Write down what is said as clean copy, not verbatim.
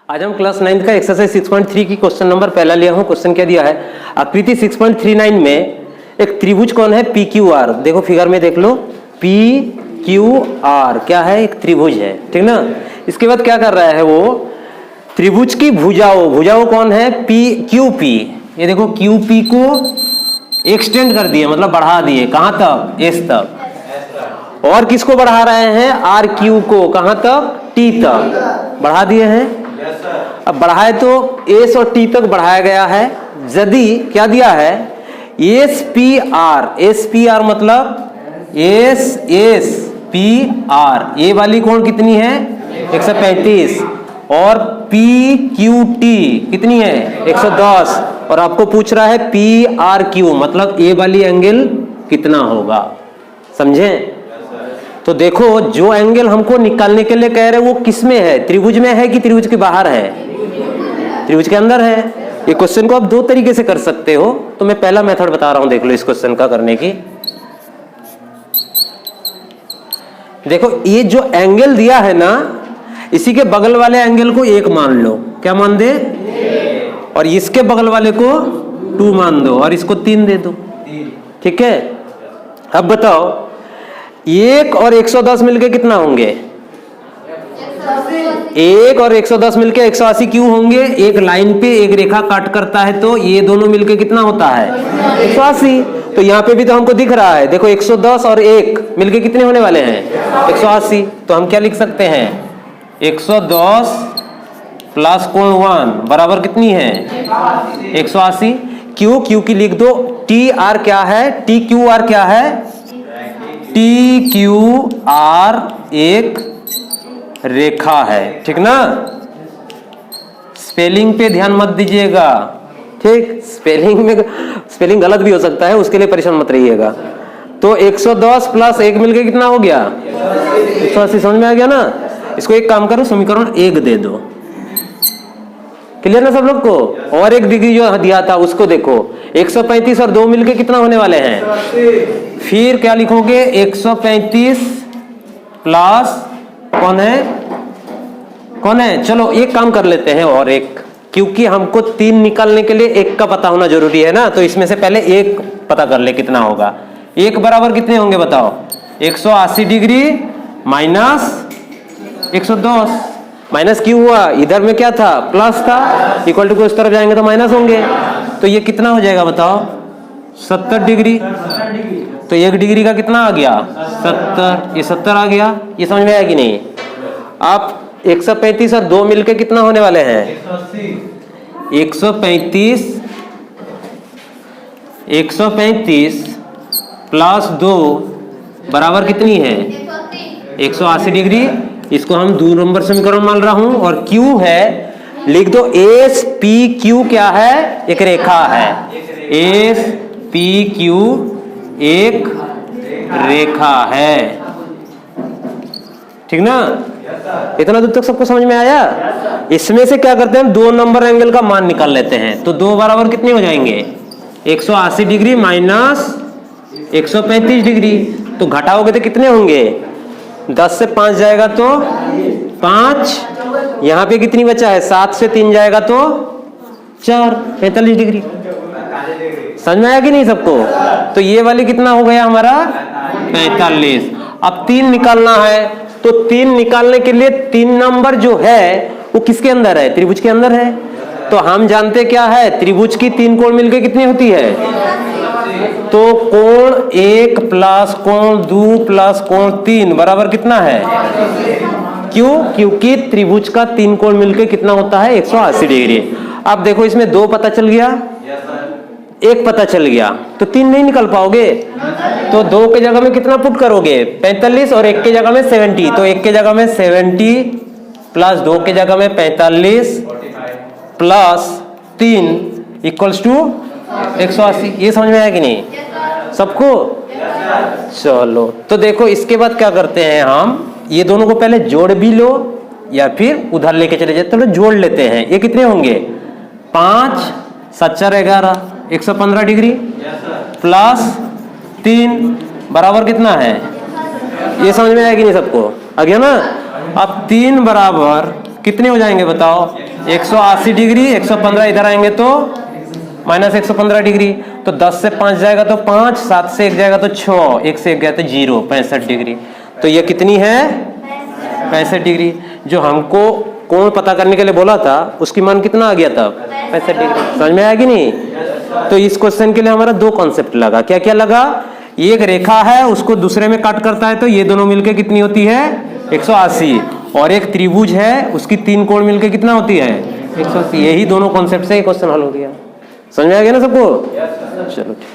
आज हम क्लास 9 का एक्सरसाइज 6.3 की क्वेश्चन नंबर पहला लिया हूं। क्वेश्चन क्या दिया है, आकृति 6.39 में एक त्रिभुज कौन है PQR। देखो फिगर में देख लो, PQR क्या है, एक त्रिभुज है, ठीक ना। इसके बाद क्या कर रहा है वो, त्रिभुज की भुजाओं कौन है QP। ये देखो QP को एक्सटेंड कर दिए, मतलब बढ़ा दिए, कहां तक, S तक। और किसको बढ़ा रहे हैं, RQ को, कहां तक, T तक बढ़ा दिए हैं। अब बढ़ाए तो S और T तक बढ़ाया गया है। यदि क्या दिया है, SPR मतलब SPR, ये वाली कोण कितनी है 135 और PQT कितनी है 110, और आपको पूछ रहा है PRQ मतलब ये वाली एंगल कितना होगा, समझे। तो देखो जो एंगल हमको निकालने के लिए कह रहे हैं वो किस में है, त्रिभुज में है कि त्रिभुज के बाहर है, त्रिभुज के अंदर है। ये क्वेश्चन को आप दो तरीके से कर सकते हो, तो मैं पहला मेथड बता रहा हूं, देख लो इस क्वेश्चन का करने की। देखो ये जो एंगल दिया है ना, इसी के बगल वाले एंगल को 1 मान लो, क्या मान दे, और इसके बगल वाले को 2 मान दो, और इसको 3 दे दो, ठीक है। अब बताओ 1 और 110 मिलके कितना होंगे, 1 और 110 मिलके 180 क्यों होंगे, एक लाइन पे एक रेखा काट करता है, तो ये दोनों मिलके कितना होता है 180। तो यहाँ पे भी तो हमको दिख रहा है, देखो 110 और 1 मिलके कितने होने वाले हैं 180। तो हम क्या लिख सकते हैं, 110 प्लस कोण 1 बराबर कितनी है 180। क्यू की लिख दो, TR क्या है, TQR क्या है, TQR एक रेखा है, ठीक ना। स्पेलिंग पे ध्यान मत दीजिएगा, ठीक, स्पेलिंग गलत भी हो सकता है, उसके लिए परेशान मत रहिएगा। तो 110 प्लस 1 मिलके कितना हो गया 180, समझ में आ गया ना। इसको एक काम करो, समीकरण 1 दे दो, क्लियर ना सब लोग को। और एक डिग्री जो दिया था उसको देखो, 135 और 2 मिलके कितना होने वाले हैं, फिर क्या लिखोगे 135 प्लस कौन है, चलो एक काम कर लेते हैं और एक, क्योंकि हमको 3 निकालने के लिए 1 का पता होना जरूरी है ना, तो इसमें से पहले 1 पता कर ले कितना होगा। 1 बराबर कितने होंगे बताओ, 180 डिग्री माइनस 110, माइनस क्यों हुआ, इधर में क्या था प्लस था, इक्वल टू को इस तरफ जाएंगे तो माइनस होंगे, तो ये कितना हो जाएगा बताओ 70 डिग्री। तो 1 डिग्री का कितना आ गया 70, ये 70 आ गया, ये समझ में आया कि नहीं। आप 135 और 2 मिलके कितना होने वाले हैं 135 प्लस 2 बराबर कितनी है 180 डिग्री। इसको हम 2 नंबर समीकरण मान रहा हूं, और Q है, लिख दो SPQ क्या है, एक रेखा है, SPQ एक रेखा है, ठीक ना। इतना दूर तक सबको समझ में आया। इसमें से क्या करते हैं, 2 नंबर एंगल का मान निकाल लेते हैं। तो 2 बराबर कितने हो जाएंगे 180 डिग्री माइनस 135 डिग्री, तो घटाओगे तो कितने होंगे 10 से 5 जाएगा तो 5, यहाँ पे कितनी बचा है 7 से 3 जाएगा तो 4, 45 डिग्री। समझ में आया कि नहीं सबको। तो ये वाली कितना हो गया हमारा 45। अब 3 निकालना है, तो 3 निकालने के लिए 3 नंबर जो है वो किसके अंदर है, त्रिभुज के अंदर है। तो हम जानते क्या है, त्रिभुज की 3 कोण मिलके कितनी होती है, तो कोण 1 प्लस कोण 2 प्लस कोण 3 बराबर कितना है, क्यों, क्योंकि त्रिभुज का 3 कोण मिलके कितना होता है 180 डिग्री। अब देखो इसमें 2 पता चल गया, 1 पता चल गया, तो 3 नहीं निकल पाओगे, तो 2 के जगह में कितना पुट करोगे 45, और 1 के जगह में 70, तो 1 के जगह में 70 प्लस 2 के जगह में 45 प्लस 3 इक्वल्स टू 180। ये समझ में आया कि नहीं सबको। चलो तो देखो इसके बाद क्या करते हैं, हम ये दोनों को पहले जोड़ भी लो या फिर उधर लेके चले जाते, तो जोड़ लेते हैं। ये कितने होंगे 5 7 4 11, 115 डिग्री प्लस 3 बराबर कितना है, ये समझ में आया कि नहीं सबको, आ गया ना। अब 3 बराबर कितने हो जाएंगे बताओ 180 डिग्री, 115 इधर आएंगे तो माइनस 115 डिग्री। तो 10 से 5 जाएगा तो 5, 7 से 1 जाएगा तो 6, 1 से 1 गया तो 0, 65 डिग्री। तो ये कितनी है? 65 डिग्री। जो हमको कोण पता करने के लिए बोला था उसकी मान कितना आ गया था? 65 डिग्री। समझ में आया कि नहीं? तो इस क्वेश्चन के लिए हमारा दो कॉन्सेप्ट लगा। क्या क्या लगा? एक रेखा है उसको दूसरे में काट करता है तो ये दोनों मिलके कितनी होती है? 180। और एक त्रिभुज है उसकी 3 कोण मिलके कितना होती है? 180। यही दोनों कॉन्सेप्ट से ये क्वेश्चन हल हो गया। समझ में आ गया ना सबको? चलो ठीक।